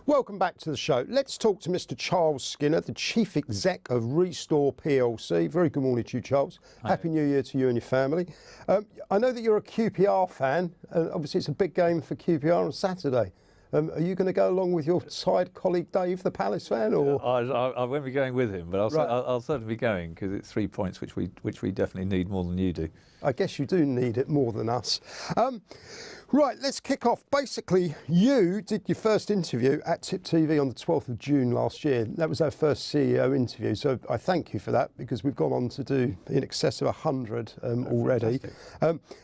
Welcome back to the show. Let's talk to Mr. Charles Skinner, the Chief Exec of Restore PLC. Very good morning to you, Charles. Hi. Happy New Year to you and your family. I know that you're a QPR fan. Obviously, it's a big game for QPR on Saturday. Are you going to go along with your side colleague Dave, the Palace fan? Or I won't be going with him, but I'll certainly be going because it's 3 points which we definitely need more than you do. I guess you do need it more than us. Right, let's kick off. Basically, you did your first interview at TipTV on the 12th of June last year. That was our first CEO interview, so I thank you for that because we've gone on to do in excess of 100 already.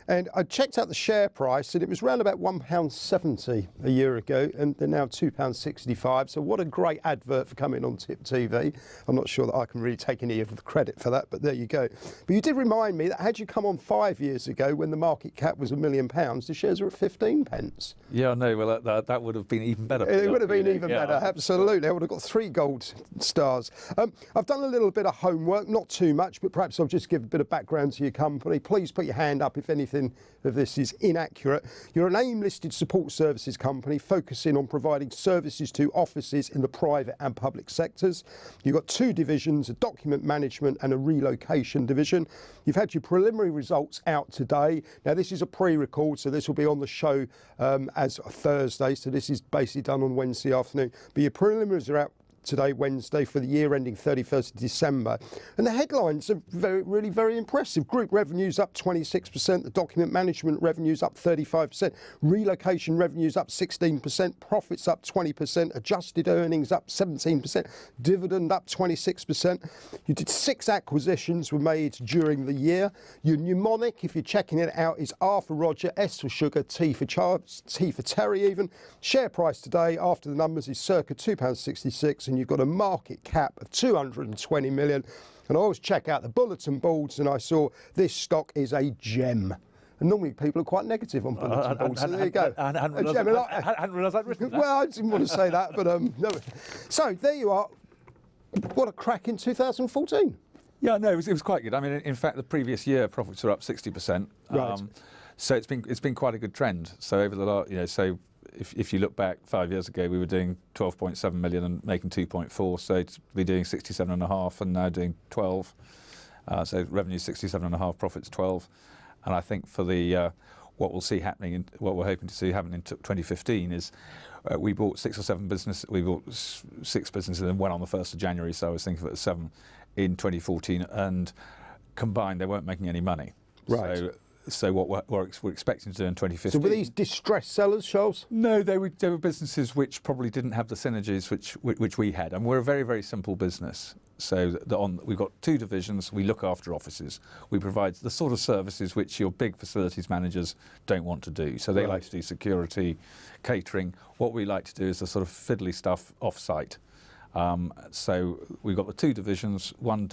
And I checked out the share price and it was around about £1.70 a year ago and they're now £2.65. So what a great advert for coming on TipTV. I'm not sure that I can really take any of the credit for that, but there you go. But you did remind me that had you come on 5 years ago when the market cap was £1 million, the shares were at 15 pence. Yeah, no, well, that would have been even better. It would have been even better, absolutely. I would have got 3 gold stars. I've done a little bit of homework, not too much, but perhaps I'll just give a bit of background to your company. Please put your hand up if anything of this is inaccurate. You're an AIM-listed support services company focusing on providing services to offices in the private and public sectors. You've got 2 divisions, a document management and a relocation division. You've had your preliminary results out today. Now, this is a pre-record, so this will be on the show as Thursday, so this is basically done on Wednesday afternoon. But your preliminaries are out today, Wednesday, for the year ending 31st of December. And the headlines are really very impressive. Group revenues up 26%, the document management revenues up 35%, relocation revenues up 16%, profits up 20%, adjusted earnings up 17%, dividend up 26%. You did 6 acquisitions were made during the year. Your mnemonic, if you're checking it out, is R for Roger, S for Sugar, T for Charles, T for Terry even. Share price today after the numbers is circa £2.66 and you've got a market cap of 220 million. And I always check out the bulletin boards and I saw this stock is a gem. And normally people are quite negative on bulletin boards, so there you go. I hadn't realised I'd written that. Well, I didn't want to say that, but no. So there you are. What a crack in 2014. Yeah, no, it was quite good. I mean, in fact, the previous year profits were up 60%. Right. So it's been quite a good trend. So over the last, so if you look back 5 years ago, we were doing 12.7 million and making 2.4. So to be doing 67.5 and now doing 12. So revenue 67.5, profits 12. And I think for the what we'll see happening, what we're hoping to see happening in 2015 is we bought 6 or 7 businesses. We bought 6 businesses and one on the 1st of January. So I was thinking of it as 7 in 2014, and combined they weren't making any money. Right. So what we're expecting to do in 2015. So were these distressed sellers, Charles? No, they were businesses which probably didn't have the synergies which we had, and we're a very, very simple business. So we've got 2 divisions. We look after offices. We provide the sort of services which your big facilities managers don't want to do. So they like to do security, catering. What we like to do is the sort of fiddly stuff off-site. So we've got the 2 divisions, one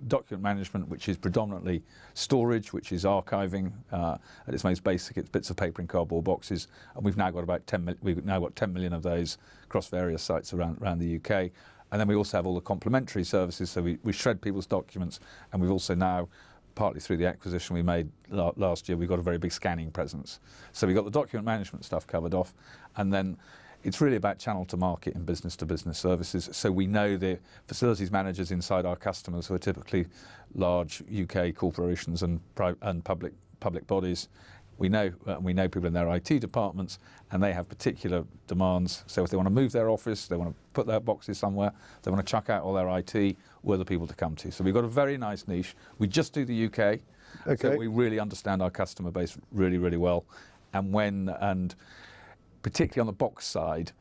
document management, which is predominantly storage, which is archiving at its most basic. It's bits of paper in cardboard boxes, and we've now got about 10 million of those across various sites around the UK. And then we also have all the complementary services. So we shred people's documents, and we've also now, partly through the acquisition we made last year, we've got a very big scanning presence. So we've got the document management stuff covered off, and then it's really about channel to market and business to business services. So we know the facilities managers inside our customers, who are typically large UK corporations and public bodies. We know people in their IT departments, and they have particular demands. So if they want to move their office, they want to put their boxes somewhere, they want to chuck out all their IT, we're the people to come to. So we've got a very nice niche. We just do the UK. Okay. So we really understand our customer base really, really well. And particularly on the box side,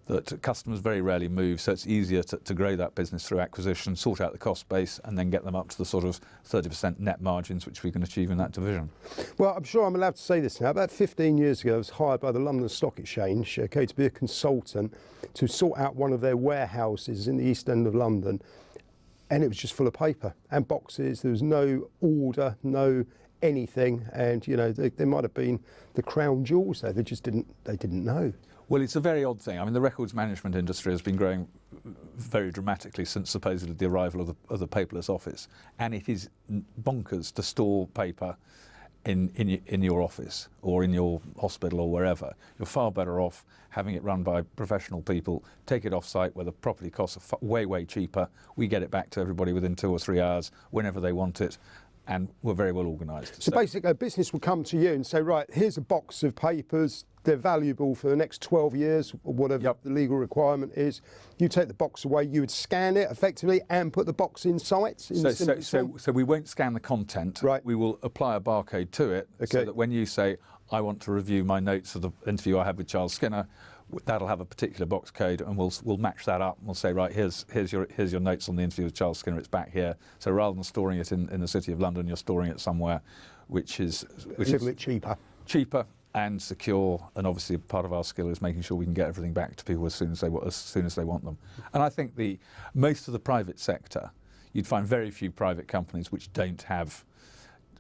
that customers very rarely move, so it's easier to grow that business through acquisition, sort out the cost base, and then get them up to the sort of 30% net margins which we can achieve in that division. Well, I'm sure I'm allowed to say this now. About 15 years ago, I was hired by the London Stock Exchange, to be a consultant to sort out one of their warehouses in the East End of London, and it was just full of paper and boxes. There was no order, no anything, and they might have been the crown jewels there. They didn't know. Well, it's a very odd thing. I mean, the records management industry has been growing very dramatically since supposedly the arrival of the paperless office, and it is bonkers to store paper in your office or in your hospital or wherever. You're far better off having it run by professional people. Take it off site where the property costs are way cheaper. We get it back to everybody within 2 or 3 hours whenever they want it, and we're very well organised. So basically a business will come to you and say, right, here's a box of papers, they're valuable for the next 12 years or whatever the legal requirement is. You take the box away, you would scan it effectively and put the box in sites? So we won't scan the content. Right. We will apply a barcode to it so that when you say, I want to review my notes of the interview I had with Charles Skinner, that'll have a particular box code, and we'll match that up and we'll say, right, here's your notes on the interview with Charles Skinner, it's back here. So rather than storing it in the City of London, you're storing it somewhere which is a little bit cheaper. Cheaper and secure, and obviously part of our skill is making sure we can get everything back to people as soon as they want them. And I think most of the private sector, you'd find very few private companies which don't have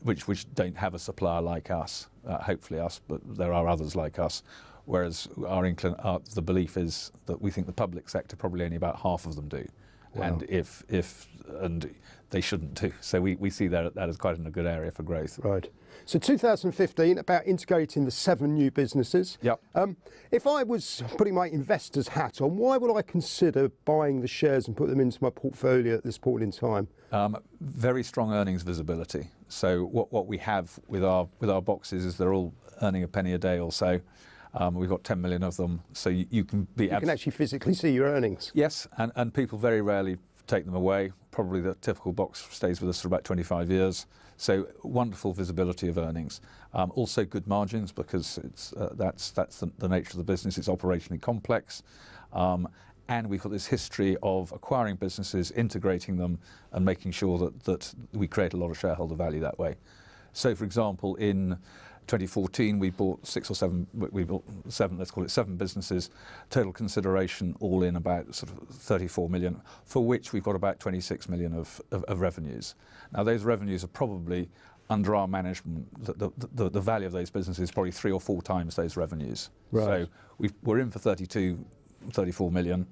a supplier like us, hopefully us, but there are others like us. Whereas the belief is that we think the public sector probably only about half of them do. Wow. And they shouldn't do. So we see that as quite a good area for growth. Right. So 2015, about integrating the 7 new businesses. Yep. If I was putting my investor's hat on, why would I consider buying the shares and put them into my portfolio at this point in time? Very strong earnings visibility. So what we have with our boxes is they're all earning a penny a day or so. We've got 10 million of them, so you can be... You can actually physically see your earnings. Yes, and people very rarely take them away. Probably the typical box stays with us for about 25 years. So wonderful visibility of earnings. Also good margins, because that's the nature of the business. It's operationally complex. And we've got this history of acquiring businesses, integrating them, and making sure that we create a lot of shareholder value that way. So, for example, in 2014, we bought 6 or 7. We bought 7. Let's call it 7 businesses. Total consideration, all in, about sort of 34 million, for which we've got about 26 million of revenues. Now, those revenues are probably under our management. The value of those businesses is probably 3 or 4 times those revenues. Right. So we're in for 34 million.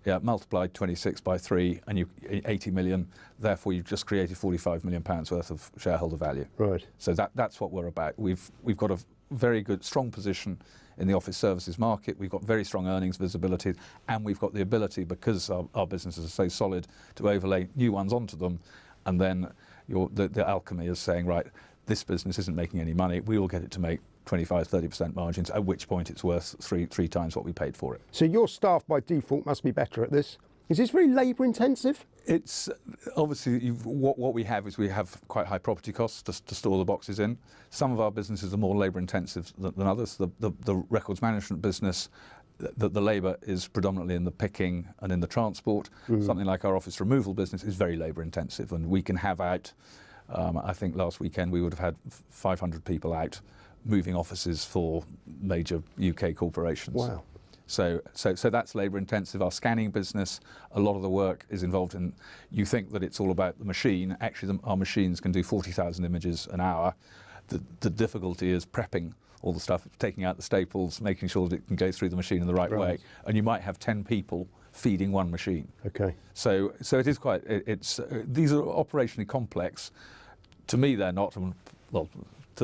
Yeah, multiplied 26 by 3, and 80 million. Therefore, you've just created 45 million pounds worth of shareholder value. Right. So that's what we're about. We've got a very good, strong position in the office services market. We've got very strong earnings visibility, and we've got the ability, because our businesses are so solid, to overlay new ones onto them. And then the alchemy is saying, right, this business isn't making any money. We will get it to make 25-30% margins, at which point it's worth three times what we paid for it. So your staff by default must be better at this. Is this very labour intensive? It's obviously what we have is we have quite high property costs to store the boxes in. Some of our businesses are more labour intensive than others. The records management business, the labour is predominantly in the picking and in the transport. Mm-hmm. Something like our office removal business is very labour intensive, and we can have out, I think last weekend we would have had 500 people out moving offices for major UK corporations. Wow. So that's labour intensive. Our scanning business, a lot of the work is involved in, you think that it's all about the machine. Actually, our machines can do 40,000 images an hour. The difficulty is prepping all the stuff, taking out the staples, making sure that it can go through the machine in the right way. And you might have 10 people feeding one machine. Okay. So it is quite, these are operationally complex. To me, they're not, well,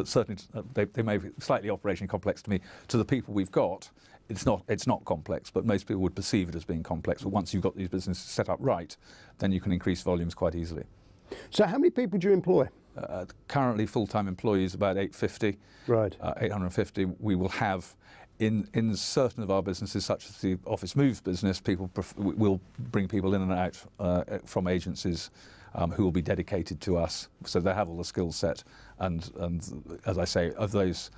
certainly they may be slightly operationally complex to me. To the people we've got, it's not complex, but most people would perceive it as being complex. But once you've got these businesses set up right, then you can increase volumes quite easily. So how many people do you employ? Currently, full-time employees about 850. Right. 850. We will have in certain of our businesses, such as the office moves business, we'll bring people in and out from agencies who will be dedicated to us, so they have all the skill set. And as I say, of those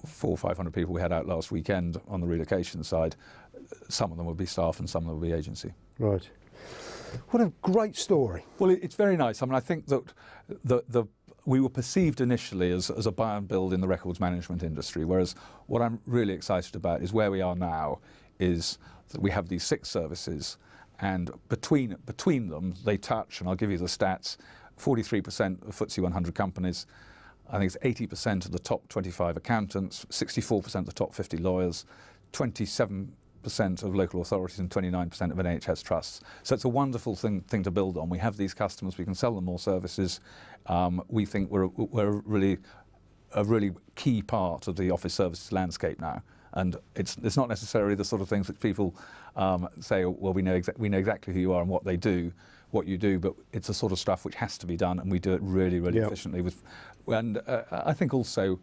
400 or 500 people we had out last weekend on the relocation side, some of them will be staff and some of them will be agency. Right. What a great story. Well, it's very nice. I mean, I think that we were perceived initially as a buy and build in the records management industry, whereas what I'm really excited about is where we are now is that we have these 6 services, and between them they touch, and I'll give you the stats, 43% of FTSE 100 companies, I think it's 80% of the top 25 accountants, 64% of the top 50 lawyers, 27% of local authorities and 29% of NHS trusts. So it's a wonderful thing to build on. We have these customers, we can sell them more services. We think we're really a really key part of the office services landscape now. And it's not necessarily the sort of things that people say, well, we know exactly who you are and what you do, but it's the sort of stuff which has to be done, and we do it really, really efficiently. And I think also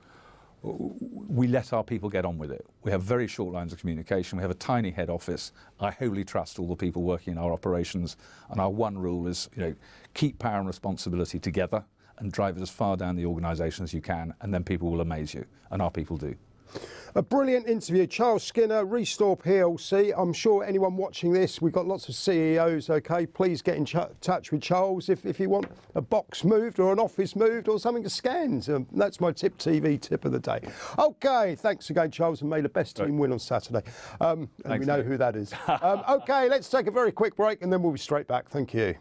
we let our people get on with it. We have very short lines of communication. We have a tiny head office. I wholly trust all the people working in our operations, and our one rule is, keep power and responsibility together and drive it as far down the organisation as you can, and then people will amaze you, and our people do. A brilliant interview. Charles Skinner, Restore PLC. I'm sure anyone watching this, we've got lots of CEOs, okay? Please get in touch with Charles if you want a box moved or an office moved or something to scan. That's my TipTV tip of the day. Okay, thanks again, Charles, and may the best team win on Saturday. And we know who that is. Okay, let's take a very quick break and then we'll be straight back. Thank you.